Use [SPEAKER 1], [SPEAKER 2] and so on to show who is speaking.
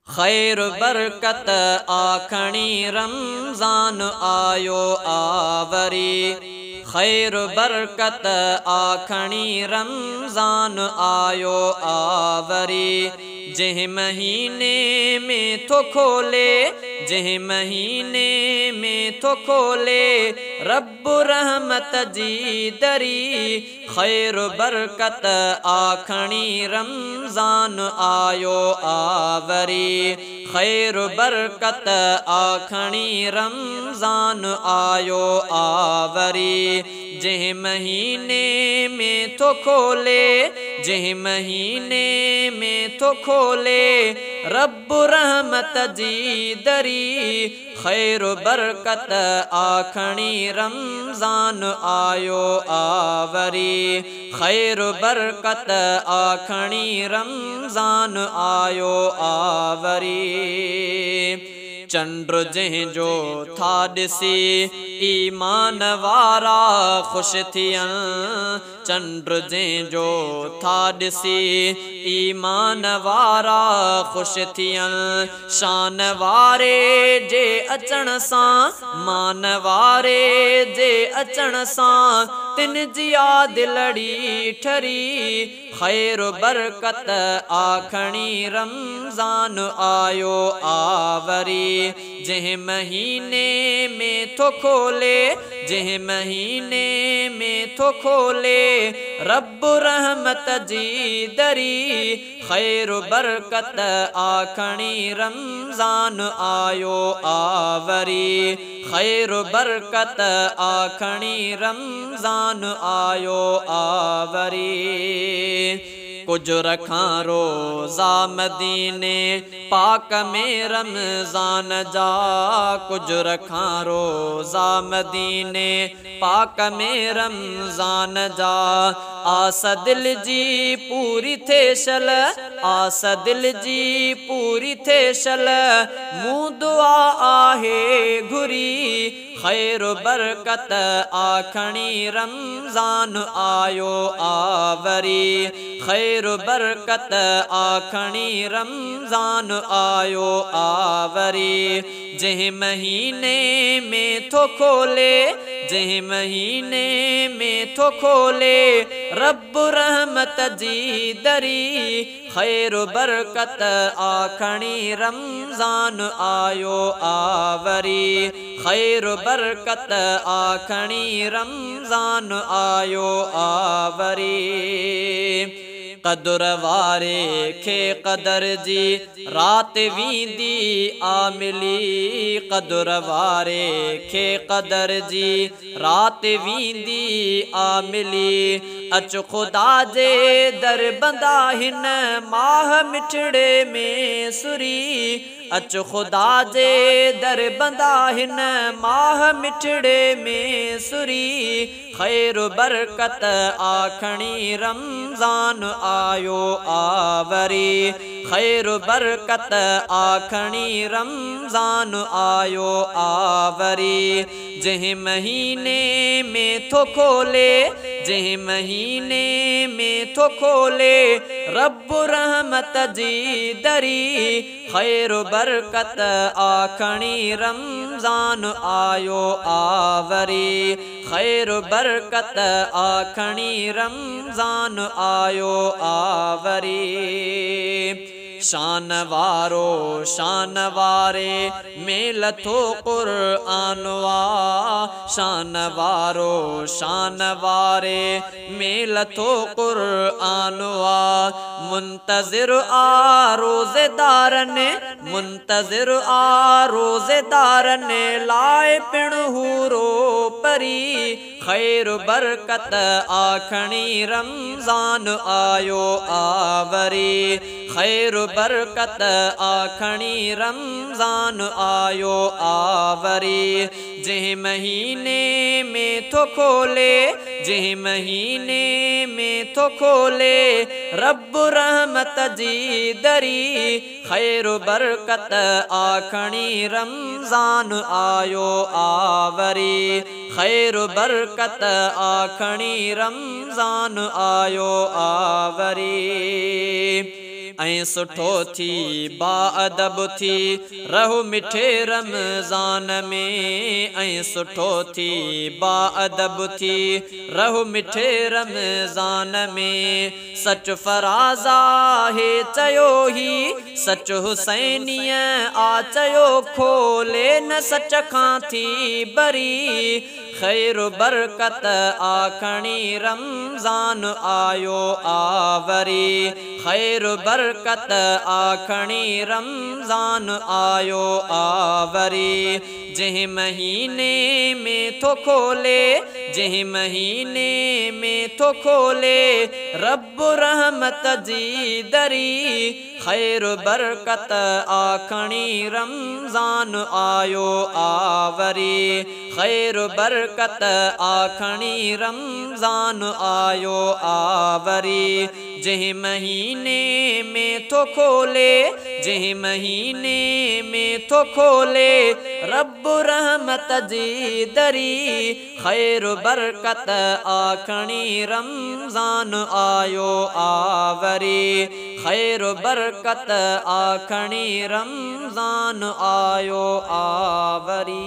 [SPEAKER 1] खैर बरकत आखणी रमज़ान आयो आवरी। खैर बरकत आखणी रमज़ान आयो आवरी। जह महीने में तो खोले, जह महीने में तो खोले रब रहमत जी दरी। खैर बरकत आखणी रमज़ान आयो आवरी। खैर बरकत आखणी रमज़ान आयो आवरी। जह महीने में तो खोले, जह महीने में तो खोले रब रहमत जी दरी। खैर बरकत आखणी रमज़ान आयो आवरी। खैर बरकत आखणी रमज़ान आयो आवरी। चंद्र जंहिंजो था ॾिसी ईमान वारा ख़ुशि थियनि। चंद्र जंहिंजो था ॾिसी ईमान वारा ख़ुशि थियनि। शान वारे जे अचण सां, मान वारे जे अचण सां तिन जी यादि लड़ी ठरी। खैर बरकत आखणी रमज़ान आयो आवरी। जह महीने में तो खोले, जह महीने में तो खोले रब रहमत जी दरी। खैर बरकत आखणी रमज़ान आयो आवरी। खैर बरकत आखणी रमज़ान आयो आवरी। कुछ रखां रोज़ा मदीने पाक में रमज़ान जा। कुछ रखां रोज़ा मदीने पाक में रमज़ान जा। आस दिल जी पूरी थे शल, आस दिल जी पूरी थे शल मूं दुआ आहे घुरी। खैर बरकत आखणी रमज़ान आयो आवरी। खैर बरकत आखणी रमज़ान आयो आवरी। जह महीने में तो खोले, जह महीने में तो खोले रब रहमत जी दरी। खैर बरकत आखणी रमज़ान आयो आवरी। खैर बरकत आखणी रमज़ान आयो आवरी। कदर वारे खे कदर जी रात वींदी आ मिली। कदर वारे खे कदर जी रात वींदी आ मिली। अच खुदा जे दर बंदा हिन माह मिठड़े में सुरी। अच खुदा जे दर बंदा हिन माह मिठड़े में सुरी। खैर बरकत आखणी रमज़ान आयो आवरी। खैर बरकत आखणी रमज़ान आयो आवरी। जह महीने में तो खोले, जह महीने में तो खोले रब रहमत जी दरी। खैर बरकत आखणी रमज़ान आयो आवरी। खैर बरकत आखणी रमज़ान आयो आवरी। शान वारो शान वारे में लथो क़ुरआन वा। शान वारो शान वारे में लथो क़ुरआन वा। मुंतज़िर आ रोज़ेदारन, मुंतज़िर आ रोज़ेदारन लाए पिण हूरो परी। खैर बरकत आखणी रमज़ान आयो आवरी। खैर बरकत आखणी रमज़ान आयो आवरी। जह महीने में तो खोले, जह महीने में तो खोले रब रहमत जी दरी। खैर बरकत आखणी रमज़ान आयो आवरी। खैर बरकत आखणी रमज़ान आयो आवरी। ऐं सुठो थी बाअदब थी रहु मिठे रमज़ान में, ऐं सुठो थी बाअदब थी रहु मिठे रमज़ान में। सच फराज़ा हे चयो ही सच हुसैनीअ आ चयो खोले न सच खां थी बरी। खैर बरकत आखणी रमज़ान आयो आवरी, खैर बरकत आखणी रमज़ान आयो आवरी। जंहिं महीने में थो खोले, जंहिं महीने में थो खोले रब रहमत जी दरी। खैर बरकत आखणी रमज़ान आयो आवरी, खैर बरकत आखणी रमज़ान आयो आवरी। जंहिं महीने में थो खोले, जंहिं महीने में थो खोले रब रहमत जी दरी। खैर बरकत आखणी रमज़ान आयो आवरी, खैर बरकत आखणी रमज़ान आयो आवरी।